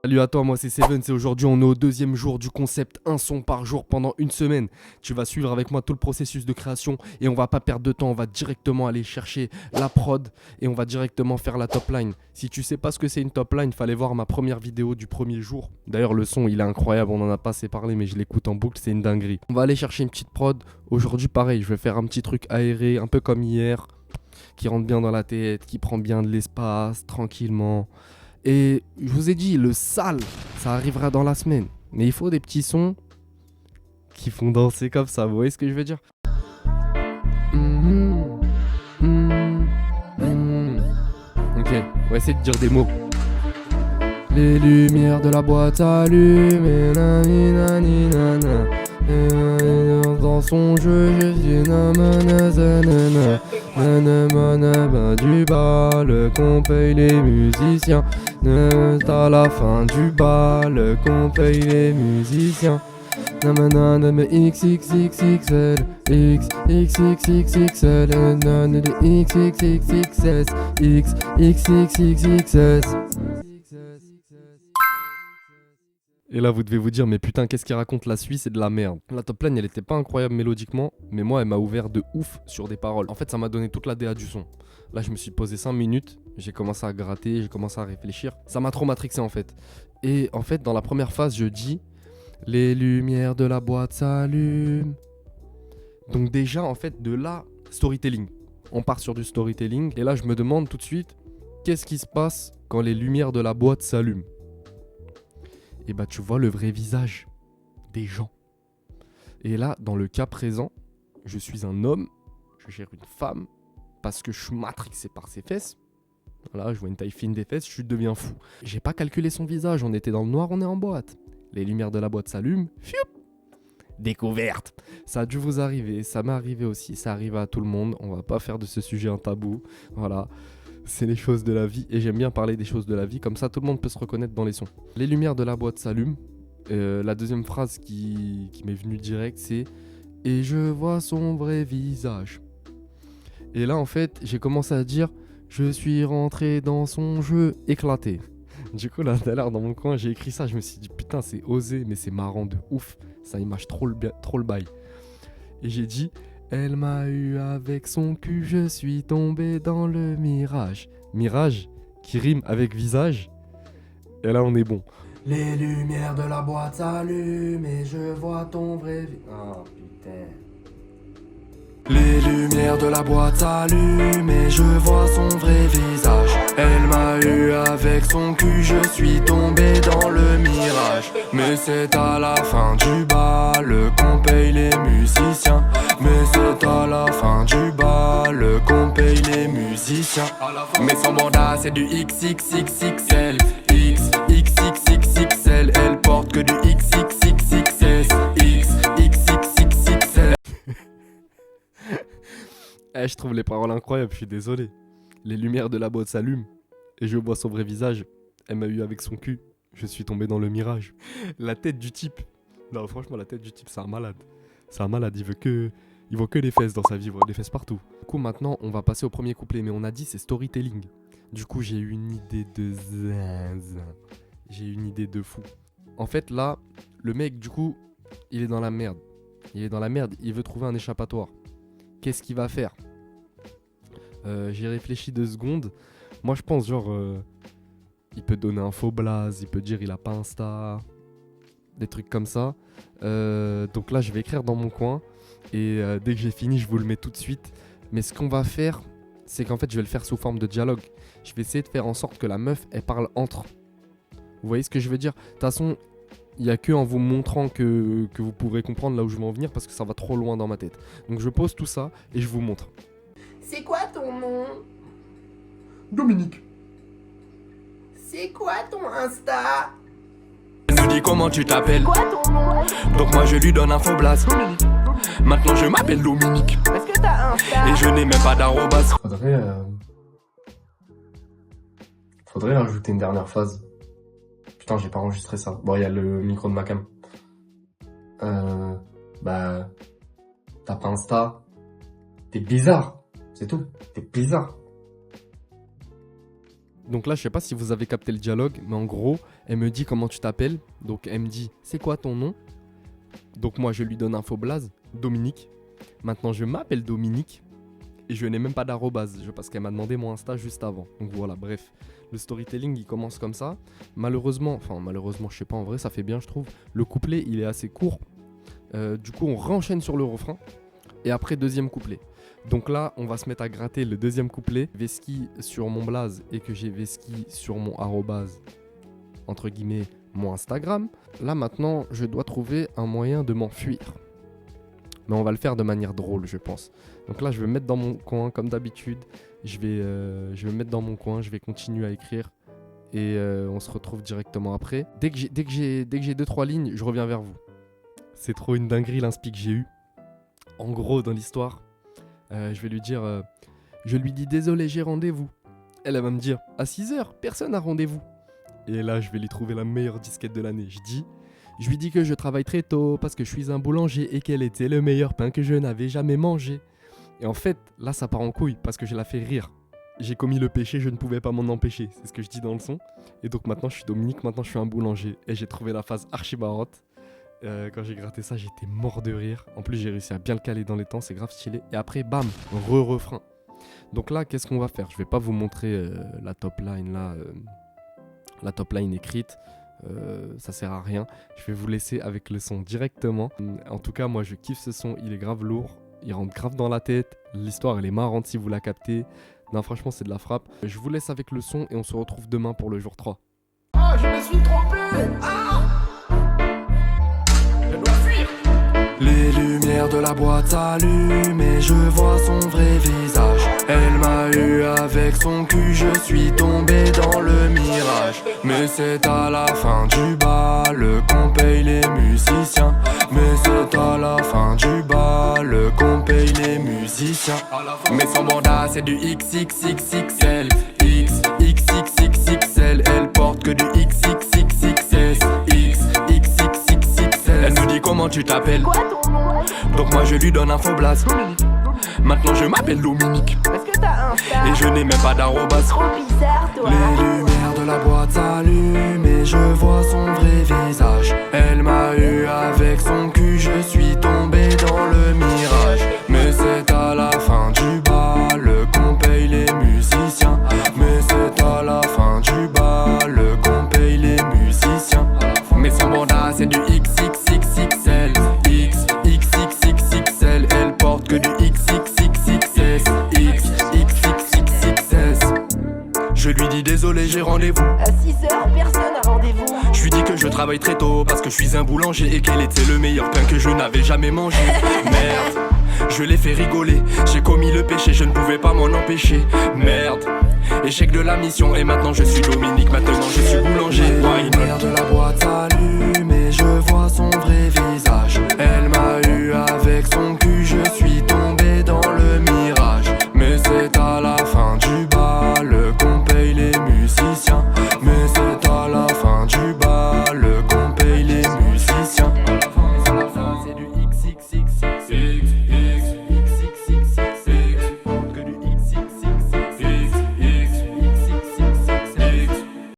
Salut à toi, moi c'est Seven, c'est aujourd'hui on est au deuxième jour du concept un son par jour pendant une semaine. Tu vas suivre avec moi tout le processus de création et on va pas perdre de temps, on va directement aller chercher la prod et on va directement faire la top line. Si tu sais pas ce que c'est une top line, fallait voir ma première vidéo du premier jour. D'ailleurs le son il est incroyable, on en a pas assez parlé mais je l'écoute en boucle, c'est une dinguerie. On va aller chercher une petite prod, aujourd'hui pareil, je vais faire un petit truc aéré, un peu comme hier, qui rentre bien dans la tête, qui prend bien de l'espace, tranquillement. Et je vous ai dit, le sale, ça arrivera dans la semaine. Mais il faut des petits sons qui font danser comme ça, vous voyez ce que je veux dire? Ok, on va essayer de dire des mots. Les lumières de la boîte s'allument et nanana. Dans son jeu, je suis du bal, qu'on paye les musiciens. À la fin du bal, qu'on paye les musiciens. XXXXL, XXXXL, XXXXS, XXXXS. Et là, vous devez vous dire, mais putain, qu'est-ce qu'il raconte la Suisse, c'est de la merde. La top line, elle était pas incroyable mélodiquement, mais moi, elle m'a ouvert de ouf sur des paroles. En fait, ça m'a donné toute la DA du son. Là, je me suis posé 5 minutes, j'ai commencé à gratter, j'ai commencé à réfléchir. Ça m'a trop matrixé, en fait. Et en fait, dans la première phase, je dis, les lumières de la boîte s'allument. Donc déjà, en fait, de là, storytelling. On part sur du storytelling. Et là, je me demande tout de suite, qu'est-ce qui se passe quand les lumières de la boîte s'allument? Et bah tu vois le vrai visage des gens. Et là, dans le cas présent, je suis un homme, je gère une femme, parce que je suis matrixé par ses fesses. Voilà, je vois une taille fine des fesses, je deviens fou. J'ai pas calculé son visage, on était dans le noir, on est en boîte. Les lumières de la boîte s'allument, fioup, découverte. Ça a dû vous arriver, ça m'est arrivé aussi, ça arrive à tout le monde, on va pas faire de ce sujet un tabou, voilà. C'est les choses de la vie et j'aime bien parler des choses de la vie, comme ça tout le monde peut se reconnaître dans les sons. Les lumières de la boîte s'allument. La deuxième phrase qui m'est venue direct, c'est « Et je vois son vrai visage ». Et là en fait j'ai commencé à dire « Je suis rentré dans son jeu éclaté ». Du coup là tout à l'heure dans mon coin j'ai écrit ça, je me suis dit putain c'est osé mais c'est marrant de ouf, ça image trop le bail. Et j'ai dit elle m'a eu avec son cul, je suis tombé dans le mirage. Mirage qui rime avec visage. Et là on est bon. Les lumières de la boîte s'allument et je vois ton vrai visage. Oh putain. Les lumières de la boîte s'allument et je vois son vrai visage. Elle m'a eu avec son cul, je suis tombé dans le mirage. Mais c'est à la fin du bal qu'on paye les musiciens. Mais c'est à la fin du bal qu'on paye les musiciens. Mais son mandat c'est du XXXXL, XXXXL. Elle porte que du XXXXS, XXXXL. Je trouve les paroles incroyables, je suis désolé. Les lumières de la boîte s'allument et je vois son vrai visage. Elle m'a eu avec son cul, je suis tombé dans le mirage. La tête du type. Non franchement la tête du type c'est un malade. C'est un malade, il voit que les fesses dans sa vie, il voit des fesses partout. Du coup maintenant on va passer au premier couplet, mais on a dit c'est storytelling. Du coup j'ai eu une idée de zinzin. J'ai eu une idée de fou. En fait là, le mec du coup, il est dans la merde. Il est dans la merde, il veut trouver un échappatoire. Qu'est-ce qu'il va faire? J'ai réfléchi 2 secondes. Moi je pense genre il peut donner un faux blaze, il peut dire il a pas Insta, des trucs comme ça. Donc là je vais écrire dans mon coin et dès que j'ai fini je vous le mets tout de suite. Mais ce qu'on va faire, c'est qu'en fait je vais le faire sous forme de dialogue. Je vais essayer de faire en sorte que la meuf elle parle entre. Vous voyez ce que je veux dire? De toute façon il n'y a que en vous montrant que vous pourrez comprendre là où je veux en venir parce que ça va trop loin dans ma tête. Donc je pose tout ça et je vous montre. C'est quoi ton nom? Dominique. C'est quoi ton Insta? Elle nous dit comment tu t'appelles. Quoi ton nom? Donc moi je lui donne un faux blast. Maintenant je m'appelle Dominique. Est-ce que t'as Insta? Et je n'ai même pas d'arrobas. Faudrait rajouter une dernière phase. Putain, j'ai pas enregistré ça. Bon, il y a le micro de ma cam. Bah... T'as pas Insta. T'es bizarre. C'est tout. T'es bizarre. Donc là, je sais pas si vous avez capté le dialogue, mais en gros, elle me dit comment tu t'appelles. Donc elle me dit c'est quoi ton nom? Donc moi, je lui donne info blaze, Dominique. Maintenant, je m'appelle Dominique et je n'ai même pas d'arrobase parce qu'elle m'a demandé mon Insta juste avant. Donc voilà, bref. Le storytelling, il commence comme ça. Malheureusement, je sais pas, en vrai, ça fait bien, je trouve. Le couplet, il est assez court. Du coup, on renchaîne sur le refrain. Et après, deuxième couplet. Donc là, on va se mettre à gratter le deuxième couplet. Veski sur mon blaze et que j'ai Veski sur mon arrobase, entre guillemets, mon Instagram. Là, maintenant, je dois trouver un moyen de m'enfuir. Mais on va le faire de manière drôle, je pense. Donc là, je vais me mettre dans mon coin, comme d'habitude. Je vais me mettre dans mon coin, je vais continuer à écrire. Et on se retrouve directement après. Dès que j'ai 2-3 lignes, je reviens vers vous. C'est trop une dinguerie l'inspi que j'ai eu. En gros, dans l'histoire, je vais lui dire... je lui dis désolé, j'ai rendez-vous. Elle va me dire à 6h, personne n'a rendez-vous. Et là, je vais lui trouver la meilleure disquette de l'année. Je lui dis que je travaille très tôt parce que je suis un boulanger et qu'elle était le meilleur pain que je n'avais jamais mangé. Et en fait, là, ça part en couille parce que je la fais rire. J'ai commis le péché, je ne pouvais pas m'en empêcher. C'est ce que je dis dans le son. Et donc maintenant, je suis Dominique, maintenant je suis un boulanger. Et j'ai trouvé la phase archi barotte. Quand j'ai gratté ça, j'étais mort de rire. En plus, j'ai réussi à bien le caler dans les temps, c'est grave stylé. Et après, bam, refrain. Donc là, qu'est-ce qu'on va faire? Je vais pas vous montrer la top line là, la top line écrite. Ça sert à rien. Je vais vous laisser avec le son directement. En tout cas, moi, je kiffe ce son. Il est grave lourd. Il rentre grave dans la tête. L'histoire, elle est marrante si vous la captez. Non, franchement, c'est de la frappe. Je vous laisse avec le son et on se retrouve demain pour le jour 3. Ah, je me suis trompé. Ah, je dois fuir. Les lumières de la boîte s'allument et je vois son vrai visage. Elle m'a eu avec son cul, je suis tombé dans le mirage. Mais c'est à la fin du bal qu'on paye les musiciens. Mais c'est à la fin du bal qu'on paye les musiciens. Mais son mandat c'est du XXXXL. XXXXL. Elle porte que du XXXXS. XXXXL. Elle me dit comment tu t'appelles. Quoi ton nom? Donc moi je lui donne info blaze. Maintenant je m'appelle Dominique Est-ce que t'as Insta? et je n'ai même pas d'arrobase. Trop bizarre, toi. Les lumières de la boîte s'allument et je vois son vrai visage. Elle m'a eu avec son cul, je suis tombé dans le mirage. Mais c'est à la fin du bal qu'on paye les musiciens. Mais c'est à la fin du bal qu'on paye les musiciens. Mais son mandat c'est du XXXXL. XXXXL. Elle porte que du XXXXS. XXXXS. Je lui dis désolé, j'ai rendez-vous. À 6h, personne n'a rendez-vous. Je lui dis que je travaille très tôt parce que je suis un boulanger et qu'elle était le meilleur pain que je n'avais jamais mangé. Merde, je l'ai fait rigoler. J'ai commis le péché, je ne pouvais pas m'en empêcher. Merde, échec de la mission et maintenant je suis Dominique, maintenant je suis boulanger. Les lumières de la boîte s'allument et je vois son vrai visage. Elle m'a eu avec son cul, je suis tombé